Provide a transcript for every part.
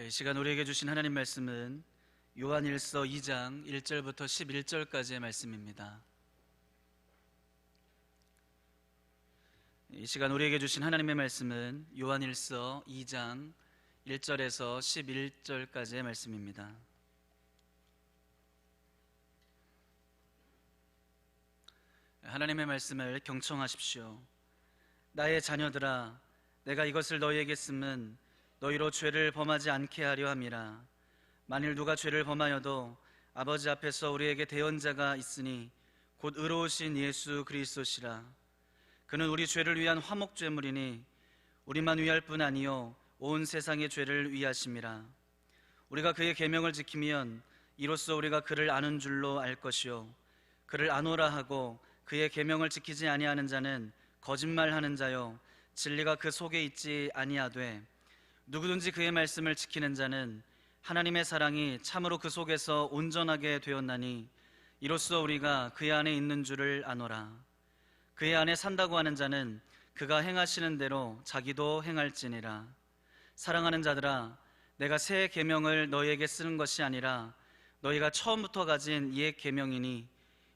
이 시간 우리에게 주신 하나님 말씀은 요한일서 2장 1절부터 11절까지의 말씀입니다. 이 시간 우리에게 주신 하나님의 말씀은 요한일서 2장 1절에서 11절까지의 말씀입니다. 하나님의 말씀을 경청하십시오. 나의 자녀들아, 내가 이것을 너희에게 쓰면 너희로 죄를 범하지 않게 하려 함이라. 만일 누가 죄를 범하여도 아버지 앞에서 우리에게 대언자가 있으니 곧 의로우신 예수 그리스도시라. 그는 우리 죄를 위한 화목제물이니 우리만 위할 뿐 아니요 온 세상의 죄를 위하심이라. 우리가 그의 계명을 지키면 이로써 우리가 그를 아는 줄로 알 것이요 그를 아노라 하고 그의 계명을 지키지 아니하는 자는 거짓말하는 자요 진리가 그 속에 있지 아니하되, 누구든지 그의 말씀을 지키는 자는 하나님의 사랑이 참으로 그 속에서 온전하게 되었나니 이로써 우리가 그의 안에 있는 줄을 아노라. 그의 안에 산다고 하는 자는 그가 행하시는 대로 자기도 행할지니라. 사랑하는 자들아, 내가 새 계명을 너희에게 쓰는 것이 아니라 너희가 처음부터 가진 옛 계명이니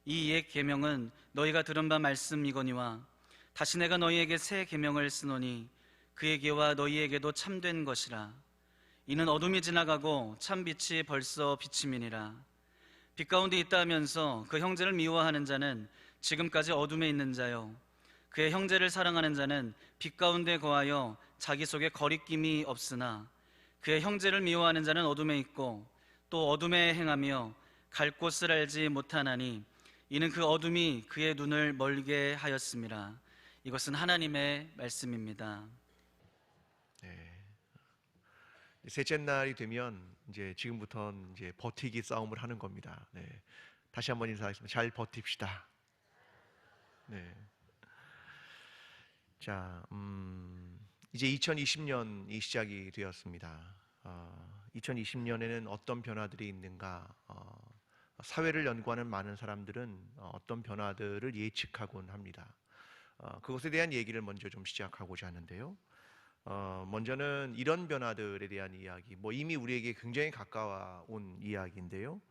이 옛 계명은 너희가 들은 바 말씀이거니와 다시 내가 너희에게 새 계명을 쓰노니 그에게와 너희에게도 참된 것이라. 이는 어둠이 지나가고 참 빛이 벌써 비침이니라. 빛 가운데 있다 하면서 그 형제를 미워하는 자는 지금까지 어둠에 있는 자요 그의 형제를 사랑하는 자는 빛 가운데 거하여 자기 속에 거리낌이 없으나, 그의 형제를 미워하는 자는 어둠에 있고 또 어둠에 행하며 갈 곳을 알지 못하나니 이는 그 어둠이 그의 눈을 멀게 하였음이라. 이것은 하나님의 말씀입니다. 네. 셋째 날이 되면 이제 지금부터는 이제 버티기 싸움을 하는 겁니다. 네. 다시 한번 인사하겠습니다. 잘 버팁시다. 네. 자, 이제 2020년이 시작이 되었습니다. 2020년에는 어떤 변화들이 있는가? 사회를 연구하는 많은 사람들은 어떤 변화들을 예측하곤 합니다. 그것에 대한 얘기를 먼저 좀 시작하고자 하는데요. 먼저는 이런 변화들에 대한 이야기, 이미 우리에게 굉장히 가까워온 이야기인데요.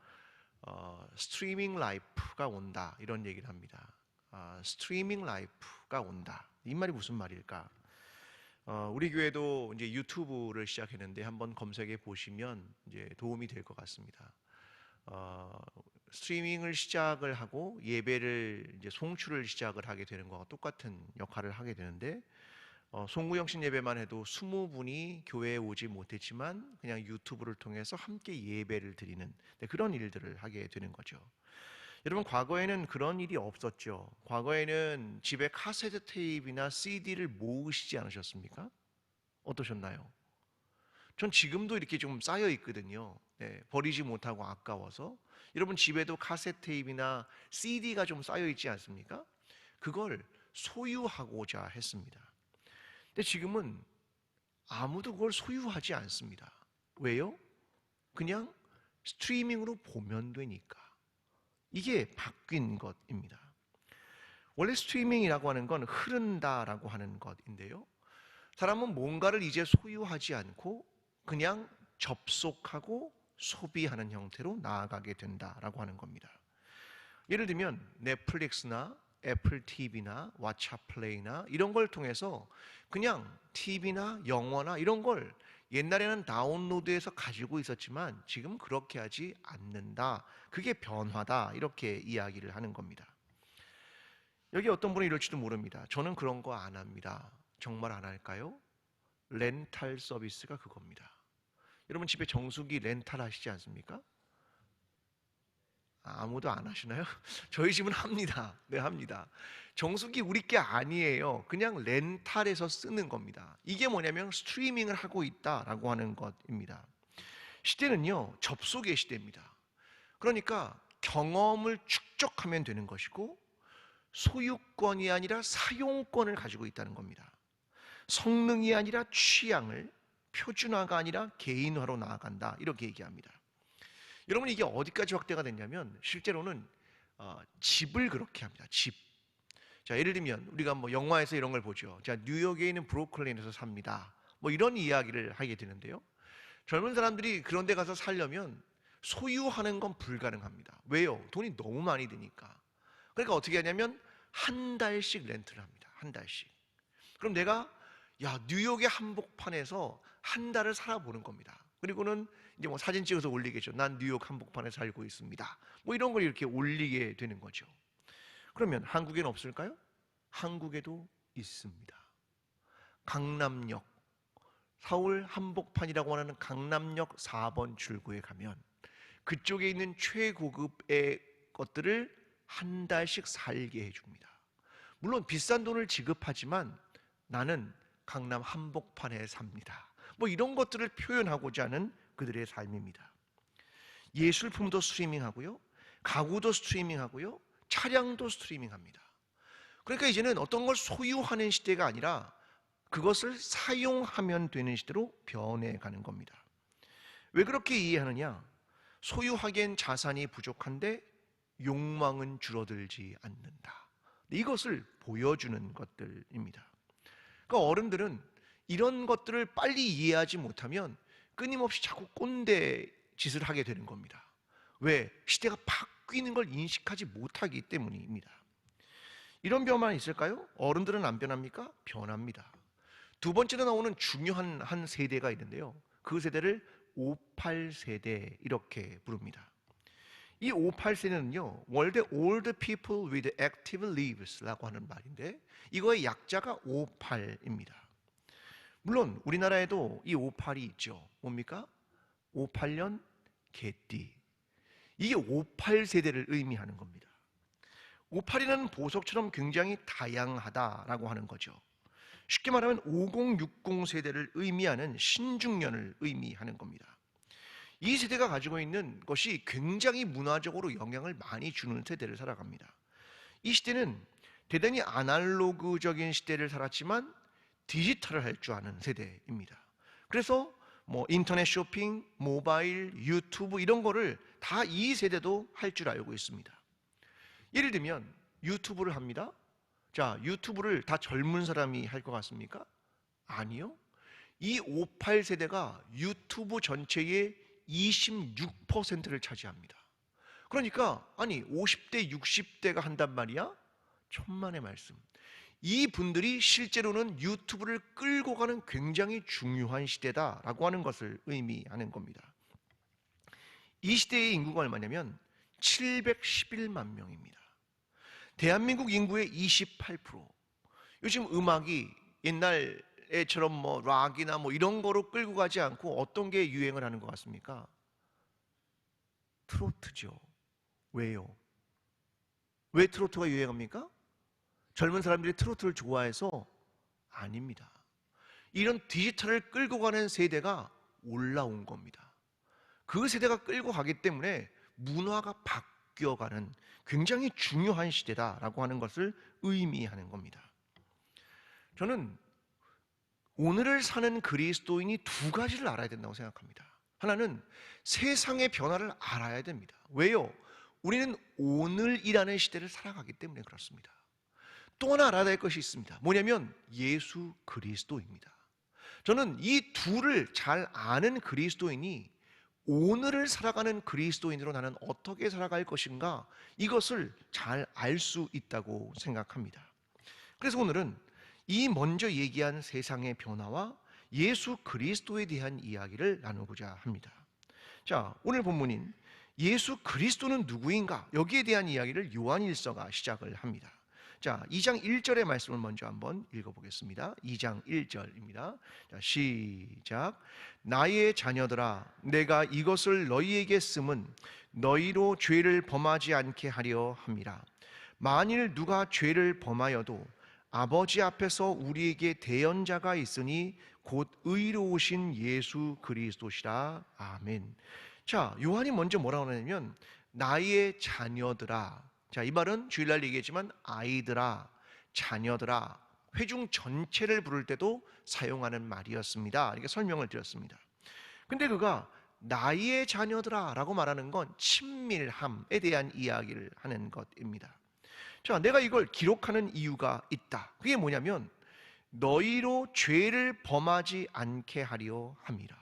스트리밍 라이프가 온다, 이런 얘기를 합니다. 스트리밍 라이프가 온다. 이 말이 무슨 말일까? 우리 교회도 이제 유튜브를 시작했는데 한번 검색해 보시면 이제 도움이 될 것 같습니다. 스트리밍을 시작을 하고 예배를 이제 송출을 시작을 하게 되는 것과 똑같은 역할을 하게 되는데, 송구영신 예배만 해도 20분이 교회에 오지 못했지만 그냥 유튜브를 통해서 함께 예배를 드리는 그런 일들을 하게 되는 거죠. 여러분, 과거에는 그런 일이 없었죠. 과거에는 집에 카세트 테이프나 CD를 모으시지 않으셨습니까? 어떠셨나요? 전 지금도 이렇게 좀 쌓여 있거든요. 네, 버리지 못하고 아까워서. 여러분 집에도 카세트 테이프나 CD가 좀 쌓여 있지 않습니까? 그걸 소유하고자 했습니다. 근데 지금은 아무도 그걸 소유하지 않습니다. 왜요? 그냥 스트리밍으로 보면 되니까. 이게 바뀐 것입니다. 원래 스트리밍이라고 하는 건 흐른다라고 하는 것인데요, 사람은 뭔가를 이제 소유하지 않고 그냥 접속하고 소비하는 형태로 나아가게 된다라고 하는 겁니다. 예를 들면 넷플릭스나 애플 TV나 왓챠 플레이나 이런 걸 통해서 그냥 TV나 영화나 이런 걸 옛날에는 다운로드해서 가지고 있었지만 지금 그렇게 하지 않는다. 그게 변화다. 이렇게 이야기를 하는 겁니다. 여기 어떤 분이 이럴지도 모릅니다. 저는 그런 거 안 합니다. 정말 안 할까요? 렌탈 서비스가 그겁니다. 여러분 집에 정수기 렌탈 하시지 않습니까? 아무도 안 하시나요? 저희 집은 합니다. 네, 합니다. 정수기 우리 게 아니에요. 그냥 렌탈해서 쓰는 겁니다. 이게 뭐냐면 스트리밍을 하고 있다라고 하는 것입니다. 시대는요, 접속의 시대입니다. 그러니까 경험을 축적하면 되는 것이고 소유권이 아니라 사용권을 가지고 있다는 겁니다. 성능이 아니라 취향을, 표준화가 아니라 개인화로 나아간다, 이렇게 얘기합니다. 여러분, 이게 어디까지 확대가 됐냐면 실제로는 집을 그렇게 합니다. 집. 자, 예를 들면 우리가 영화에서 이런 걸 보죠. 자, 뉴욕에 있는 브루클린에서 삽니다. 이런 이야기를 하게 되는데요. 젊은 사람들이 그런 데 가서 살려면 소유하는 건 불가능합니다. 왜요? 돈이 너무 많이 드니까. 그러니까 어떻게 하냐면 한 달씩 렌트를 합니다. 한 달씩. 그럼 내가 뉴욕의 한복판에서 한 달을 살아보는 겁니다. 그리고는 이제 뭐 사진 찍어서 올리겠죠. 난 뉴욕 한복판에 살고 있습니다. 뭐 이런 걸 이렇게 올리게 되는 거죠. 그러면 한국에는 없을까요? 한국에도 있습니다. 강남역, 서울 한복판이라고 하는 강남역 4번 출구에 가면 그쪽에 있는 최고급의 것들을 한 달씩 살게 해줍니다. 물론 비싼 돈을 지급하지만 나는 강남 한복판에 삽니다. 뭐 이런 것들을 표현하고자 하는 그들의 삶입니다. 예술품도 스트리밍하고요, 가구도 스트리밍하고요, 차량도 스트리밍합니다. 그러니까 이제는 어떤 걸 소유하는 시대가 아니라 그것을 사용하면 되는 시대로 변해가는 겁니다. 왜 그렇게 이해하느냐? 소유하기엔 자산이 부족한데 욕망은 줄어들지 않는다. 이것을 보여주는 것들입니다. 그러니까 어른들은 이런 것들을 빨리 이해하지 못하면 끊임없이 자꾸 꼰대 짓을 하게 되는 겁니다. 왜? 시대가 바뀌는 걸 인식하지 못하기 때문입니다. 이런 변화만 있을까요? 어른들은 안 변합니까? 변합니다. 두 번째로 나오는 중요한 한 세대가 있는데요. 그 세대를 58세대 이렇게 부릅니다. 이 58세대는요, World Old People with Active Lives라고 하는 말인데 이거의 약자가 58입니다. 물론 우리나라에도 이 58이 있죠. 뭡니까? 58년 개띠. 이게 58세대를 의미하는 겁니다. 58이라는 보석처럼 굉장히 다양하다라고 하는 거죠. 쉽게 말하면 5060 세대를 의미하는 신중년을 의미하는 겁니다. 이 세대가 가지고 있는 것이 굉장히 문화적으로 영향을 많이 주는 세대를 살아갑니다. 이 시대는 대단히 아날로그적인 시대를 살았지만 디지털을 할 줄 아는 세대입니다. 그래서 뭐 인터넷 쇼핑, 모바일, 유튜브 이런 거를 다 이 세대도 할 줄 알고 있습니다. 예를 들면 유튜브를 합니다. 자, 유튜브를 다 젊은 사람이 할 것 같습니까? 아니요. 이 58세대가 유튜브 전체의 26%를 차지합니다. 그러니까 아니 50대, 60대가 한단 말이야? 천만의 말씀. 이 분들이 실제로는 유튜브를 끌고 가는 굉장히 중요한 시대다라고 하는 것을 의미하는 겁니다. 이 시대의 인구가 얼마냐면 711만 명입니다. 대한민국 인구의 28%. 요즘 음악이 옛날에처럼 뭐 락이나 뭐 이런 거로 끌고 가지 않고 어떤 게 유행을 하는 것 같습니까? 트로트죠. 왜요? 왜 트로트가 유행합니까? 젊은 사람들이 트로트를 좋아해서? 아닙니다. 이런 디지털을 끌고 가는 세대가 올라온 겁니다. 그 세대가 끌고 가기 때문에 문화가 바뀌어가는 굉장히 중요한 시대다라고 하는 것을 의미하는 겁니다. 저는 오늘을 사는 그리스도인이 두 가지를 알아야 된다고 생각합니다. 하나는 세상의 변화를 알아야 됩니다. 왜요? 우리는 오늘이라는 시대를 살아가기 때문에 그렇습니다. 또 하나 알아야 될 것이 있습니다. 뭐냐면 예수 그리스도입니다. 저는 이 둘을 잘 아는 그리스도인이 오늘을 살아가는 그리스도인으로 나는 어떻게 살아갈 것인가, 이것을 잘 알 수 있다고 생각합니다. 그래서 오늘은 이 먼저 얘기한 세상의 변화와 예수 그리스도에 대한 이야기를 나누고자 합니다. 자, 오늘 본문인 예수 그리스도는 누구인가, 여기에 대한 이야기를 요한일서가 시작을 합니다. 자, 2장 1절의 말씀을 먼저 한번 읽어보겠습니다. 2장 1절입니다. 자, 시작. 나의 자녀들아, 내가 이것을 너희에게 쓰면 너희로 죄를 범하지 않게 하려 함이라. 만일 누가 죄를 범하여도 아버지 앞에서 우리에게 대언자가 있으니 곧 의로우신 예수 그리스도시라. 아멘. 자, 요한이 먼저 뭐라고 하냐면 나의 자녀들아. 자, 이 말은 주일날 얘기했지만 아이들아, 자녀들아, 회중 전체를 부를 때도 사용하는 말이었습니다. 이렇게 설명을 드렸습니다. 근데 그가 나의 자녀들아 라고 말하는 건 친밀함에 대한 이야기를 하는 것입니다. 자, 내가 이걸 기록하는 이유가 있다. 그게 뭐냐면 너희로 죄를 범하지 않게 하려 함이라.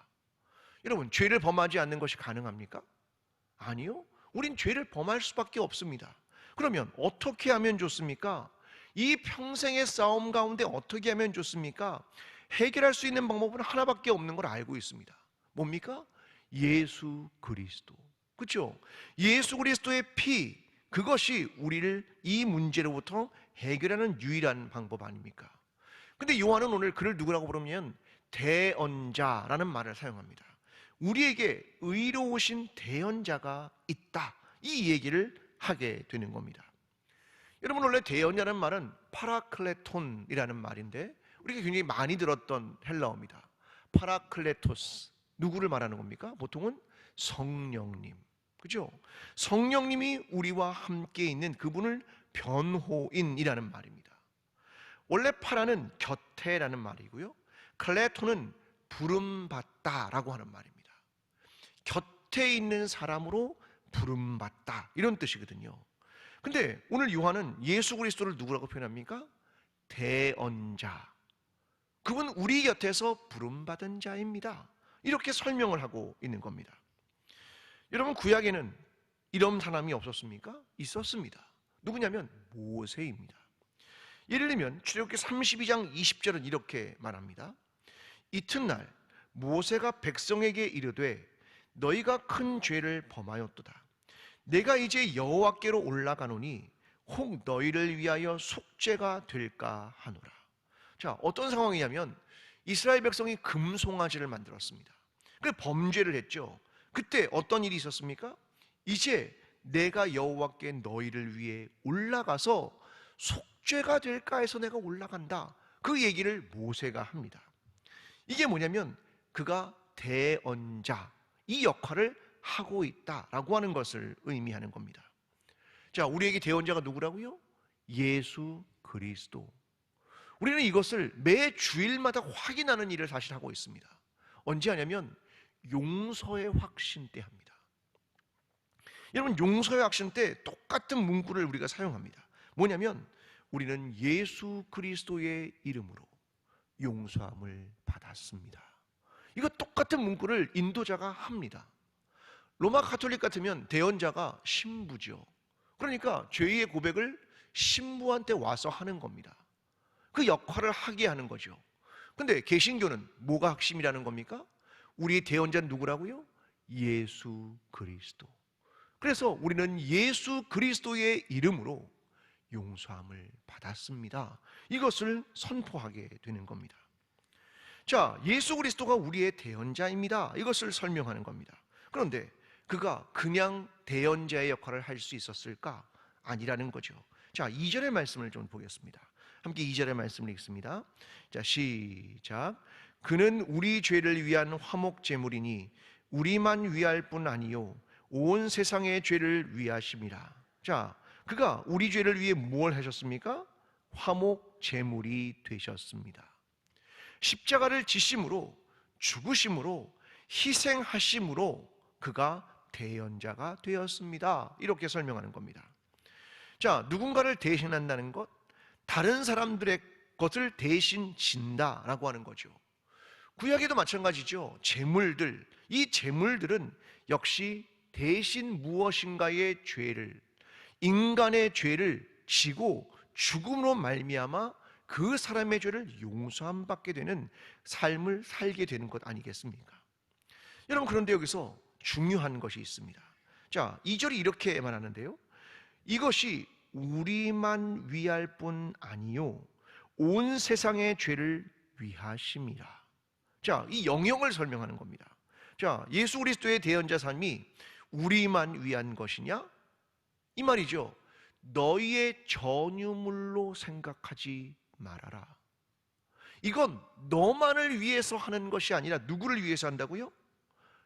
여러분, 죄를 범하지 않는 것이 가능합니까? 아니요. 우린 죄를 범할 수밖에 없습니다. 그러면 어떻게 하면 좋습니까? 이 평생의 싸움 가운데 어떻게 하면 좋습니까? 해결할 수 있는 방법은 하나밖에 없는 걸 알고 있습니다. 뭡니까? 예수 그리스도. 그렇죠? 예수 그리스도의 피, 그것이 우리를 이 문제로부터 해결하는 유일한 방법 아닙니까? 근데 요한은 오늘 그를 누구라고 부르면 대언자라는 말을 사용합니다. 우리에게 의로우신 대언자가 있다, 이 얘기를 하게 되는 겁니다. 여러분, 원래 대언자라는 말은 파라클레톤이라는 말인데 우리가 굉장히 많이 들었던 헬라어입니다. 파라클레토스, 누구를 말하는 겁니까? 보통은 성령님, 그죠? 성령님이 우리와 함께 있는 그분을 변호인이라는 말입니다. 원래 파라는 곁에라는 말이고요, 클레토는 부름받다라고 하는 말입니다. 곁에 있는 사람으로 부름받다, 이런 뜻이거든요. 근데 오늘 요한은 예수 그리스도를 누구라고 표현합니까? 대언자. 그분 우리 곁에서 부름받은 자입니다, 이렇게 설명을 하고 있는 겁니다. 여러분, 구약에는 이런 사람이 없었습니까? 있었습니다. 누구냐면 모세입니다. 예를 들면 출애굽기 32장 20절은 이렇게 말합니다. 이튿날 모세가 백성에게 이르되 너희가 큰 죄를 범하였도다. 내가 이제 여호와께로 올라가노니 혹 너희를 위하여 속죄가 될까 하노라. 자, 어떤 상황이냐면 이스라엘 백성이 금송아지를 만들었습니다. 그 범죄를 했죠. 그때 어떤 일이 있었습니까? 이제 내가 여호와께 너희를 위해 올라가서 속죄가 될까 해서 내가 올라간다, 그 얘기를 모세가 합니다. 이게 뭐냐면 그가 대언자, 이 역할을 하고 있다라고 하는 것을 의미하는 겁니다. 자, 우리에게 대언자가 누구라고요? 예수 그리스도. 우리는 이것을 매 주일마다 확인하는 일을 사실 하고 있습니다. 언제 하냐면 용서의 확신 때 합니다. 여러분, 용서의 확신 때 똑같은 문구를 우리가 사용합니다. 뭐냐면 우리는 예수 그리스도의 이름으로 용서함을 받았습니다. 이거 똑같은 문구를 인도자가 합니다. 로마 가톨릭 같으면 대언자가 신부죠. 그러니까 죄의 고백을 신부한테 와서 하는 겁니다. 그 역할을 하게 하는 거죠. 근데 개신교는 뭐가 핵심이라는 겁니까? 우리의 대언자는 누구라고요? 예수 그리스도. 그래서 우리는 예수 그리스도의 이름으로 용서함을 받았습니다, 이것을 선포하게 되는 겁니다. 자, 예수 그리스도가 우리의 대언자입니다, 이것을 설명하는 겁니다. 그런데 그가 그냥 대언자의 역할을 할 수 있었을까? 아니라는 거죠. 자, 2절의 말씀을 좀 보겠습니다. 함께 2절의 말씀을 읽습니다. 자, 시작. 그는 우리 죄를 위한 화목 제물이니 우리만 위할 뿐 아니요 온 세상의 죄를 위하심이라. 자, 그가 우리 죄를 위해 뭘 하셨습니까? 화목 제물이 되셨습니다. 십자가를 지심으로, 죽으심으로, 희생하심으로 그가 대언자가 되었습니다, 이렇게 설명하는 겁니다. 자, 누군가를 대신한다는 것, 다른 사람들의 것을 대신 진다라고 하는 거죠. 구약에도 마찬가지죠. 제물들, 이 제물들은 역시 대신 무엇인가의 죄를, 인간의 죄를 지고 죽음으로 말미암아 그 사람의 죄를 용서함 받게 되는 삶을 살게 되는 것 아니겠습니까? 여러분, 그런데 여기서 중요한 것이 있습니다. 자, 2절이 이렇게 말하는데요, 이것이 우리만 위할 뿐 아니요 온 세상의 죄를 위하심이라. 자, 이 영역을 설명하는 겁니다. 자, 예수 그리스도의 대언자 삶이 우리만 위한 것이냐? 이 말이죠. 너희의 전유물로 생각하지 말아라. 이건 너만을 위해서 하는 것이 아니라 누구를 위해서 한다고요?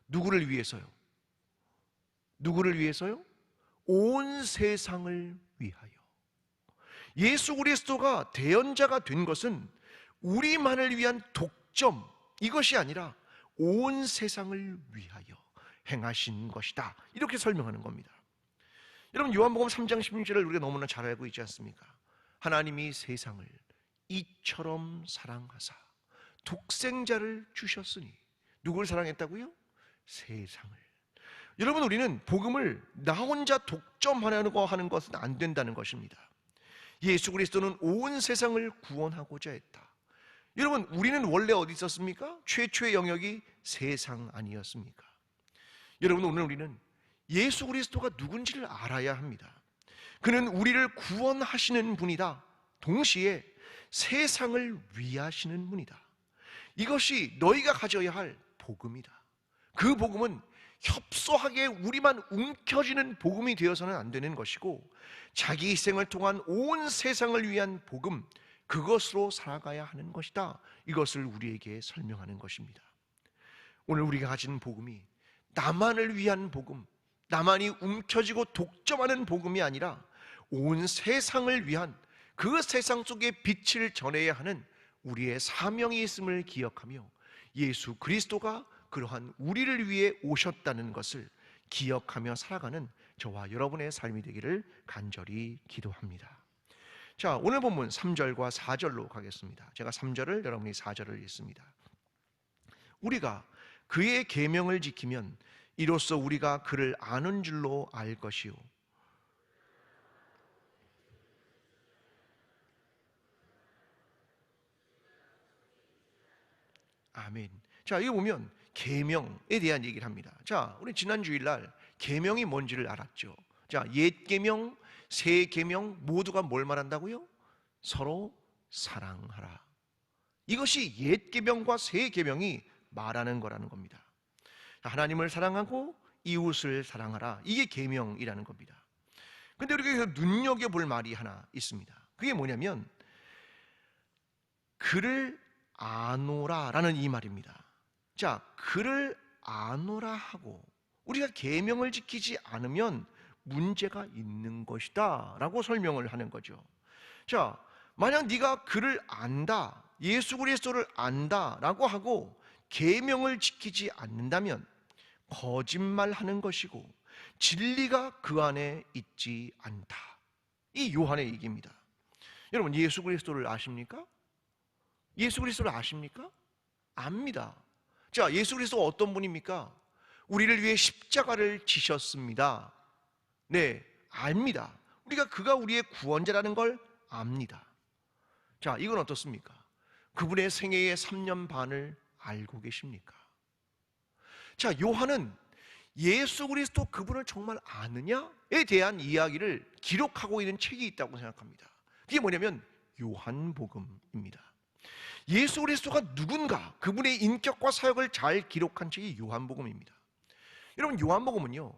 누구를 위해서요? 누구를 위해서요? 온 세상을 위하여. 예수 그리스도가 대언자가 된 것은 우리만을 위한 독점, 이것이 아니라 온 세상을 위하여 행하신 것이다, 이렇게 설명하는 겁니다. 여러분, 요한복음 3장 16절을 우리가 너무나 잘 알고 있지 않습니까? 하나님이 세상을 이처럼 사랑하사 독생자를 주셨으니. 누구를 사랑했다고요? 세상을. 여러분, 우리는 복음을 나 혼자 독점하려고 하는 것은 안 된다는 것입니다. 예수 그리스도는 온 세상을 구원하고자 했다. 여러분, 우리는 원래 어디 있었습니까? 최초의 영역이 세상 아니었습니까? 여러분, 오늘 우리는 예수 그리스도가 누군지를 알아야 합니다. 그는 우리를 구원하시는 분이다. 동시에 세상을 위하시는 분이다. 이것이 너희가 가져야 할 복음이다. 그 복음은 협소하게 우리만 움켜쥐는 복음이 되어서는 안 되는 것이고, 자기 희생을 통한 온 세상을 위한 복음, 그것으로 살아가야 하는 것이다. 이것을 우리에게 설명하는 것입니다. 오늘 우리가 가진 복음이 나만을 위한 복음, 나만이 움켜쥐고 독점하는 복음이 아니라 온 세상을 위한, 그 세상 속에 빛을 전해야 하는 우리의 사명이 있음을 기억하며 예수 그리스도가 그러한 우리를 위해 오셨다는 것을 기억하며 살아가는 저와 여러분의 삶이 되기를 간절히 기도합니다. 자, 오늘 본문 3절과 4절로 가겠습니다. 제가 3절을, 여러분이 4절을 읽습니다. 우리가 그의 계명을 지키면 이로써 우리가 그를 아는 줄로 알 것이요, 아멘. 자, 이거 보면 계명에 대한 얘기를 합니다. 자, 우리 지난 주일날 계명이 뭔지를 알았죠. 자, 옛 계명, 새 계명 모두가 뭘 말한다고요? 서로 사랑하라. 이것이 옛 계명과 새 계명이 말하는 거라는 겁니다. 하나님을 사랑하고 이웃을 사랑하라. 이게 계명이라는 겁니다. 근데 우리가 눈여겨볼 말이 하나 있습니다. 그게 뭐냐면 그를 아노라 라는 이 말입니다. 자, 그를 아노라 하고 우리가 계명을 지키지 않으면 문제가 있는 것이다 라고 설명을 하는 거죠. 자, 만약 네가 그를 안다, 예수 그리스도를 안다 라고 하고 계명을 지키지 않는다면 거짓말하는 것이고 진리가 그 안에 있지 않다. 이 요한의 얘기입니다. 여러분, 예수 그리스도를 아십니까? 예수 그리스도를 아십니까? 압니다. 자, 예수 그리스도가 어떤 분입니까? 우리를 위해 십자가를 지셨습니다. 네, 압니다. 우리가 그가 우리의 구원자라는 걸 압니다. 자, 이건 어떻습니까? 그분의 생애의 3년 반을 알고 계십니까? 자, 요한은 예수 그리스도 그분을 정말 아느냐에 대한 이야기를 기록하고 있는 책이 있다고 생각합니다. 그게 뭐냐면 요한복음입니다. 예수 그리스도가 누군가, 그분의 인격과 사역을 잘 기록한 책이 요한복음입니다. 여러분, 요한복음은요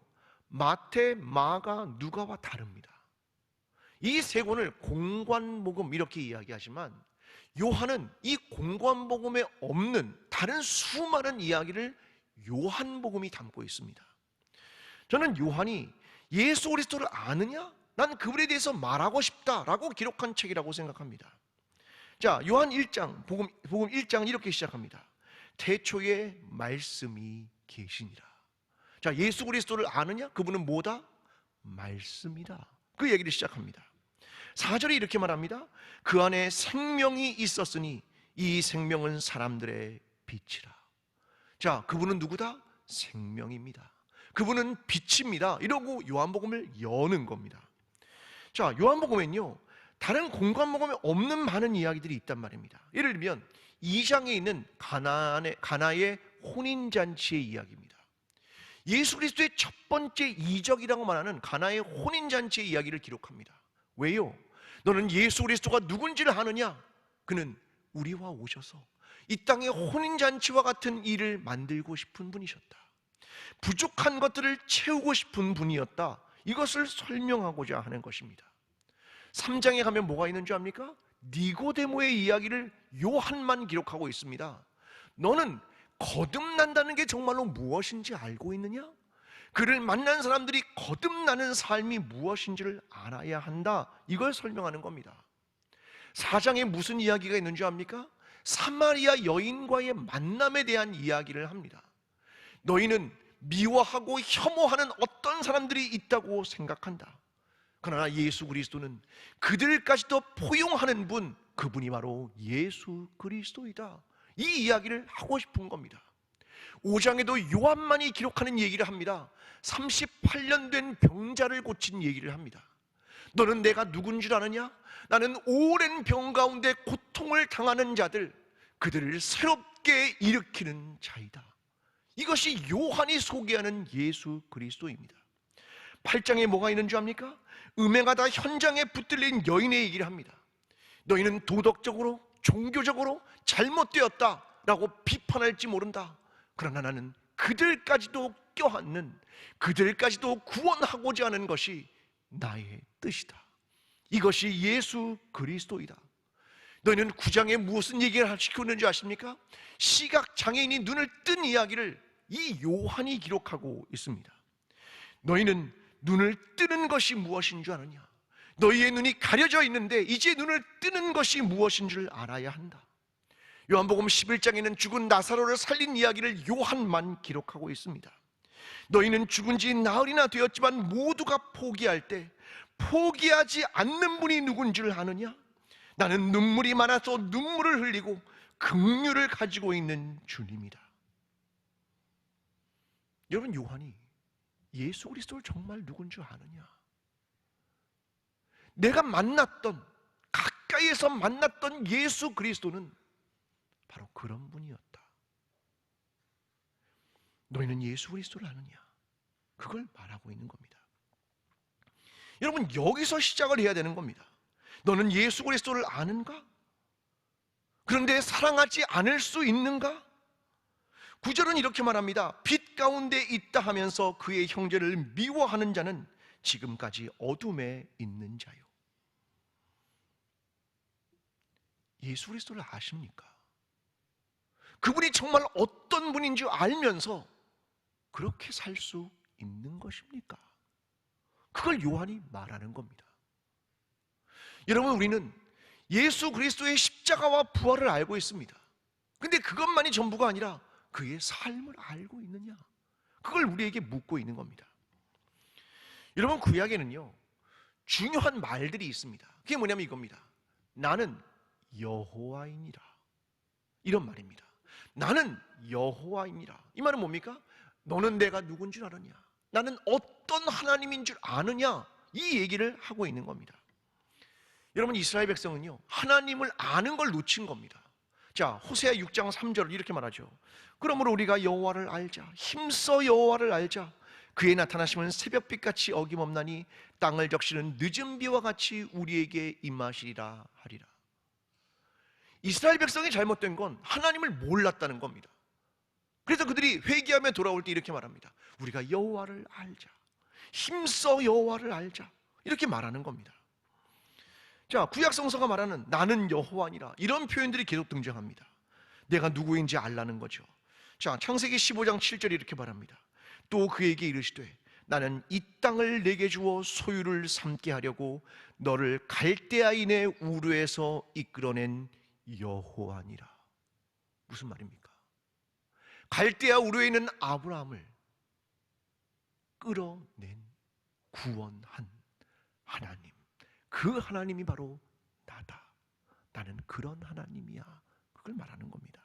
마태, 마가, 누가와 다릅니다. 이 세 권을 공관복음 이렇게 이야기하지만 요한은 이 공관복음에 없는 다른 수많은 이야기를 요한복음이 담고 있습니다. 저는 요한이 예수 그리스도를 아느냐? 난 그분에 대해서 말하고 싶다라고 기록한 책이라고 생각합니다. 자, 요한 1장, 복음 1장 이렇게 시작합니다. 태초에 말씀이 계시니라. 자, 예수 그리스도를 아느냐? 그분은 뭐다? 말씀이다. 그 얘기를 시작합니다. 4절에 이렇게 말합니다. 그 안에 생명이 있었으니 이 생명은 사람들의 빛이라. 자, 그분은 누구다? 생명입니다. 그분은 빛입니다. 이러고 요한복음을 여는 겁니다. 자, 요한복음엔요 다른 공관복음에 없는 많은 이야기들이 있단 말입니다. 예를 들면 2장에 있는 가나의 혼인잔치의 이야기입니다. 예수 그리스도의 첫 번째 이적이라고 말하는 가나의 혼인잔치의 이야기를 기록합니다. 왜요? 너는 예수 그리스도가 누군지를 아느냐? 그는 우리와 오셔서 이 땅의 혼인잔치와 같은 일을 만들고 싶은 분이셨다. 부족한 것들을 채우고 싶은 분이었다. 이것을 설명하고자 하는 것입니다. 3장에 가면 뭐가 있는 줄 압니까? 니고데모의 이야기를 요한만 기록하고 있습니다. 너는 거듭난다는 게 정말로 무엇인지 알고 있느냐? 그를 만난 사람들이 거듭나는 삶이 무엇인지를 알아야 한다. 이걸 설명하는 겁니다. 4장에 무슨 이야기가 있는 줄 압니까? 사마리아 여인과의 만남에 대한 이야기를 합니다. 너희는 미워하고 혐오하는 어떤 사람들이 있다고 생각한다. 그러나 예수 그리스도는 그들까지도 포용하는 분, 그분이 바로 예수 그리스도이다. 이 이야기를 하고 싶은 겁니다. 5장에도 요한만이 기록하는 얘기를 합니다. 38년 된 병자를 고친 얘기를 합니다. 너는 내가 누군 줄 아느냐? 나는 오랜 병 가운데 고통을 당하는 자들, 그들을 새롭게 일으키는 자이다. 이것이 요한이 소개하는 예수 그리스도입니다. 8장에 뭐가 있는 줄 압니까? 음행하다 현장에 붙들린 여인의 얘기를 합니다. 너희는 도덕적으로, 종교적으로 잘못되었다 라고 비판할지 모른다. 그러나 나는 그들까지도 껴안는, 그들까지도 구원하고자 하는 것이 나의 뜻이다. 이것이 예수 그리스도이다. 너희는 9장에 무슨 얘기를 시키고 있는지 아십니까? 시각장애인이 눈을 뜬 이야기를 이 요한이 기록하고 있습니다. 너희는 눈을 뜨는 것이 무엇인 줄 아느냐? 너희의 눈이 가려져 있는데 이제 눈을 뜨는 것이 무엇인 줄 알아야 한다. 요한복음 11장에는 죽은 나사로를 살린 이야기를 요한만 기록하고 있습니다. 너희는 죽은 지 나흘이나 되었지만 모두가 포기할 때 포기하지 않는 분이 누군 줄 아느냐? 나는 눈물이 많아서 눈물을 흘리고 긍휼을 가지고 있는 주님이다. 여러분, 요한이 예수 그리스도를 정말 누군 줄 아느냐? 내가 만났던, 가까이에서 만났던 예수 그리스도는 바로 그런 분이었다. 너희는 예수 그리스도를 아느냐? 그걸 말하고 있는 겁니다. 여러분, 여기서 시작을 해야 되는 겁니다. 너는 예수 그리스도를 아는가? 그런데 사랑하지 않을 수 있는가? 9절은 이렇게 말합니다. 빛 가운데 있다 하면서 그의 형제를 미워하는 자는 지금까지 어둠에 있는 자요. 예수 그리스도를 아십니까? 그분이 정말 어떤 분인 줄 알면서 그렇게 살 수 있는 것입니까? 그걸 요한이 말하는 겁니다. 여러분, 우리는 예수 그리스도의 십자가와 부활을 알고 있습니다. 근데 그것만이 전부가 아니라 그의 삶을 알고 있느냐? 그걸 우리에게 묻고 있는 겁니다. 여러분, 구약에는요 중요한 말들이 있습니다. 그게 뭐냐면 이겁니다. 나는 여호와이니라, 이런 말입니다. 나는 여호와이니라. 이 말은 뭡니까? 너는 내가 누군 줄 아느냐? 나는 어떤 하나님인 줄 아느냐? 이 얘기를 하고 있는 겁니다. 여러분, 이스라엘 백성은요 하나님을 아는 걸 놓친 겁니다. 자, 호세아 6장 3절을 이렇게 말하죠. 그러므로 우리가 여호와를 알자. 힘써 여호와를 알자. 그의 나타나심은 새벽빛같이 어김없나니 땅을 적시는 늦은 비와 같이 우리에게 임하시리라 하리라. 이스라엘 백성이 잘못된 건 하나님을 몰랐다는 겁니다. 그래서 그들이 회개하며 돌아올 때 이렇게 말합니다. 우리가 여호와를 알자. 힘써 여호와를 알자. 이렇게 말하는 겁니다. 자, 구약 성서가 말하는 나는 여호와니라, 이런 표현들이 계속 등장합니다. 내가 누구인지 알라는 거죠. 자, 창세기 15장 7절이 이렇게 말합니다. 또 그에게 이르시되 나는 이 땅을 내게 주어 소유를 삼게 하려고 너를 갈대아인의 우르에서 이끌어낸 여호와니라. 무슨 말입니까? 갈대아 우르에 있는 아브라함을 끌어낸, 구원한 하나님, 그 하나님이 바로 나다. 나는 그런 하나님이야. 그걸 말하는 겁니다.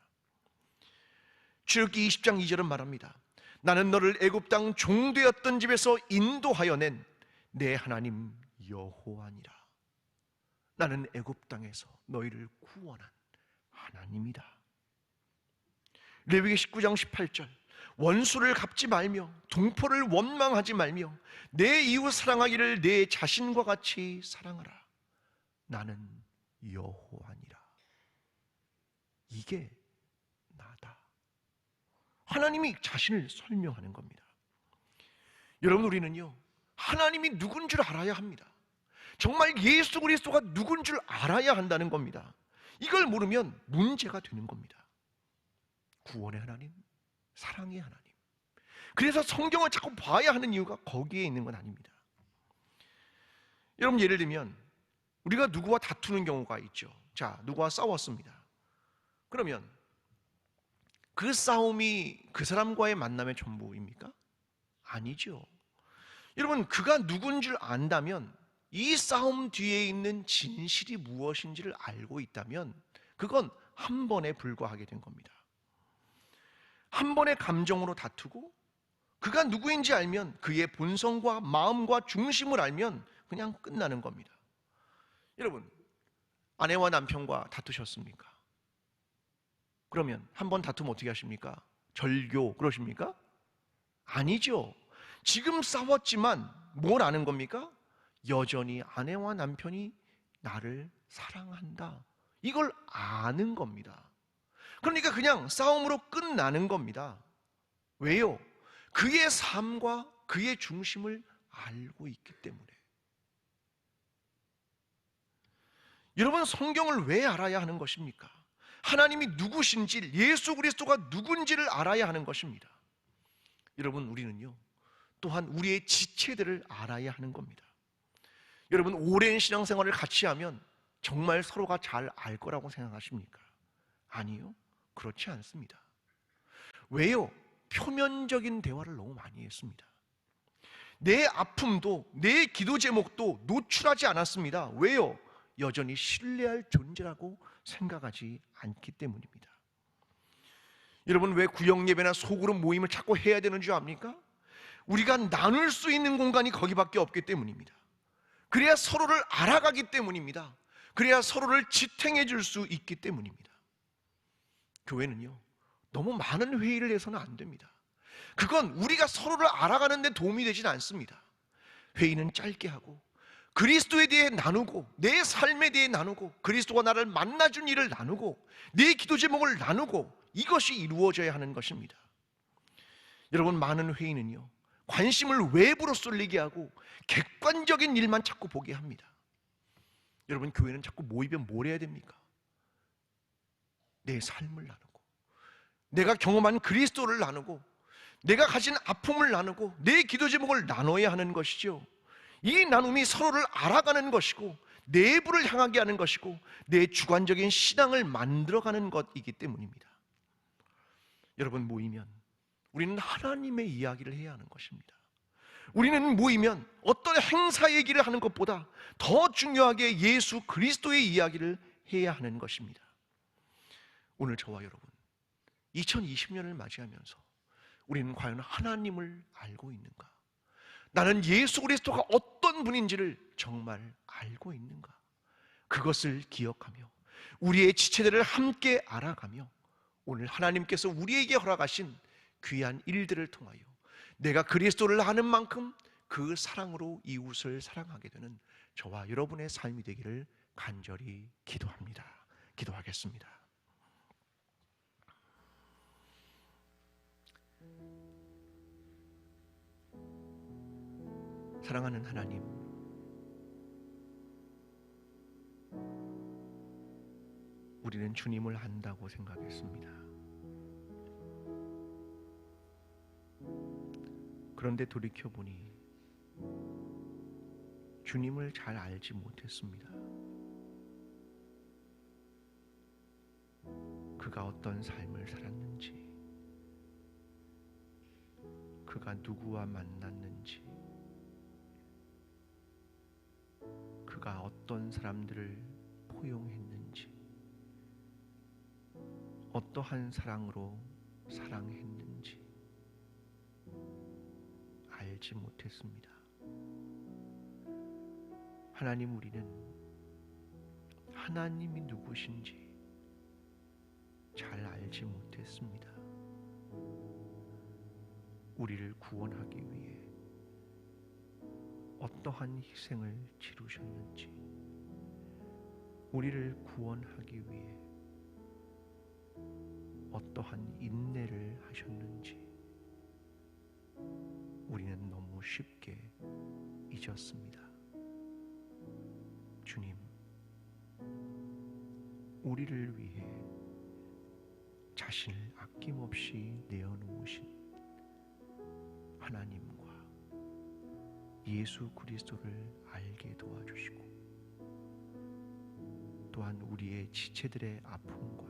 출애굽기 20장 2절은 말합니다. 나는 너를 애굽 땅 종되었던 집에서 인도하여 낸 내 하나님 여호와니라. 나는 애굽 땅에서 너희를 구원한 하나님이다. 레위기 19장 18절 원수를 갚지 말며 동포를 원망하지 말며 내 이웃 사랑하기를 내 자신과 같이 사랑하라. 나는 여호와니라. 이게 나다. 하나님이 자신을 설명하는 겁니다. 여러분, 우리는요 하나님이 누군 줄 알아야 합니다. 정말 예수 그리스도가 누군 줄 알아야 한다는 겁니다. 이걸 모르면 문제가 되는 겁니다. 구원의 하나님, 사랑의 하나님. 그래서 성경을 자꾸 봐야 하는 이유가 거기에 있는 건 아닙니다. 여러분, 예를 들면 우리가 누구와 다투는 경우가 있죠. 자, 누구와 싸웠습니다. 그러면 그 싸움이 그 사람과의 만남의 전부입니까? 아니죠. 여러분, 그가 누군 줄 안다면, 이 싸움 뒤에 있는 진실이 무엇인지를 알고 있다면 그건 한 번에 불과하게 된 겁니다. 한 번의 감정으로 다투고 그가 누구인지 알면, 그의 본성과 마음과 중심을 알면 그냥 끝나는 겁니다. 여러분, 아내와 남편과 다투셨습니까? 그러면 한 번 다투면 어떻게 하십니까? 절교 그러십니까? 아니죠. 지금 싸웠지만 뭘 아는 겁니까? 여전히 아내와 남편이 나를 사랑한다, 이걸 아는 겁니다. 그러니까 그냥 싸움으로 끝나는 겁니다. 왜요? 그의 삶과 그의 중심을 알고 있기 때문에. 여러분, 성경을 왜 알아야 하는 것입니까? 하나님이 누구신지, 예수 그리스도가 누군지를 알아야 하는 것입니다. 여러분, 우리는요 또한 우리의 지체들을 알아야 하는 겁니다. 여러분, 오랜 신앙생활을 같이 하면 정말 서로가 잘 알 거라고 생각하십니까? 아니요, 그렇지 않습니다. 왜요? 표면적인 대화를 너무 많이 했습니다. 내 아픔도 내 기도 제목도 노출하지 않았습니다. 왜요? 여전히 신뢰할 존재라고 생각하지 않기 때문입니다. 여러분, 왜 구역 예배나 소그룹 모임을 자꾸 해야 되는 줄 압니까? 우리가 나눌 수 있는 공간이 거기밖에 없기 때문입니다. 그래야 서로를 알아가기 때문입니다. 그래야 서로를 지탱해 줄 수 있기 때문입니다. 교회는요 너무 많은 회의를 해서는 안 됩니다. 그건 우리가 서로를 알아가는 데 도움이 되진 않습니다. 회의는 짧게 하고 그리스도에 대해 나누고, 내 삶에 대해 나누고, 그리스도가 나를 만나준 일을 나누고, 내 기도 제목을 나누고, 이것이 이루어져야 하는 것입니다. 여러분, 많은 회의는요 관심을 외부로 쏠리게 하고 객관적인 일만 자꾸 보게 합니다. 여러분, 교회는 자꾸 모이면 뭘 해야 됩니까? 내 삶을 나누고, 내가 경험한 그리스도를 나누고, 내가 가진 아픔을 나누고, 내 기도 제목을 나눠야 하는 것이죠. 이 나눔이 서로를 알아가는 것이고, 내부를 향하게 하는 것이고, 내 주관적인 신앙을 만들어가는 것이기 때문입니다. 여러분, 모이면 우리는 하나님의 이야기를 해야 하는 것입니다. 우리는 모이면 어떤 행사 얘기를 하는 것보다 더 중요하게 예수 그리스도의 이야기를 해야 하는 것입니다. 오늘 저와 여러분, 2020년을 맞이하면서 우리는 과연 하나님을 알고 있는가? 나는 예수 그리스도가 어떤 분인지를 정말 알고 있는가? 그것을 기억하며 우리의 지체들을 함께 알아가며, 오늘 하나님께서 우리에게 허락하신 귀한 일들을 통하여 내가 그리스도를 아는 만큼 그 사랑으로 이웃을 사랑하게 되는 저와 여러분의 삶이 되기를 간절히 기도합니다. 기도하겠습니다. 사랑하는 하나님, 우리는 주님을 안다고 생각했습니다. 그런데 돌이켜보니 주님을 잘 알지 못했습니다. 그가 어떤 삶을 살았는지, 그가 누구와 만났는지, 그가 어떤 사람들을 포용했는지, 어떠한 사랑으로 사랑했는지 알지 못했습니다. 하나님, 우리는 하나님이 누구신지 잘 알지 못했습니다. 우리를 구원하기 위해 어떠한 희생을 치르셨는지, 우리를 구원하기 위해 어떠한 인내를 하셨는지 우리는 너무 쉽게 잊었습니다. 주님, 우리를 위해 자신을 아낌없이 내어놓으신 하나님과 예수 그리스도를 알게 도와주시고, 또한 우리의 지체들의 아픔과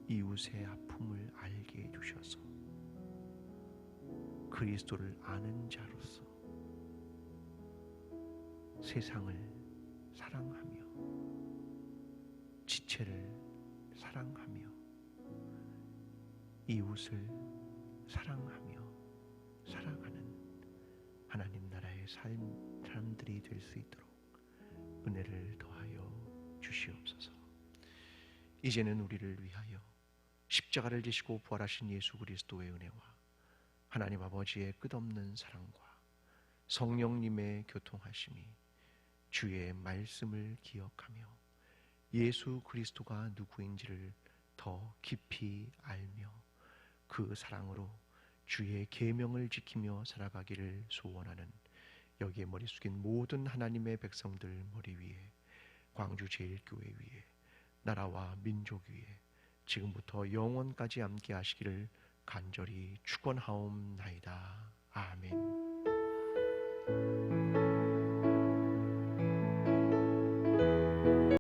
이웃의 아픔을 알게 해주셔서 그리스도를 아는 자로서 세상을 사랑하며 지체를 사랑하며 이웃을 사랑하며 살아가는 하나님 나라의 사람들이 될 수 있도록 은혜를 더하여 주시옵소서. 이제는 우리를 위하여 십자가를 지시고 부활하신 예수 그리스도의 은혜와 하나님 아버지의 끝없는 사랑과 성령님의 교통하심이 주의 말씀을 기억하며 예수 그리스도가 누구인지를 더 깊이 알며 그 사랑으로 주의 계명을 지키며 살아가기를 소원하는 여기에 머리 숙인 모든 하나님의 백성들 머리 위에, 광주 제일교회 위에, 나라와 민족 위에 지금부터 영원까지 함께 하시기를 간절히 축원하옵나이다. 아멘.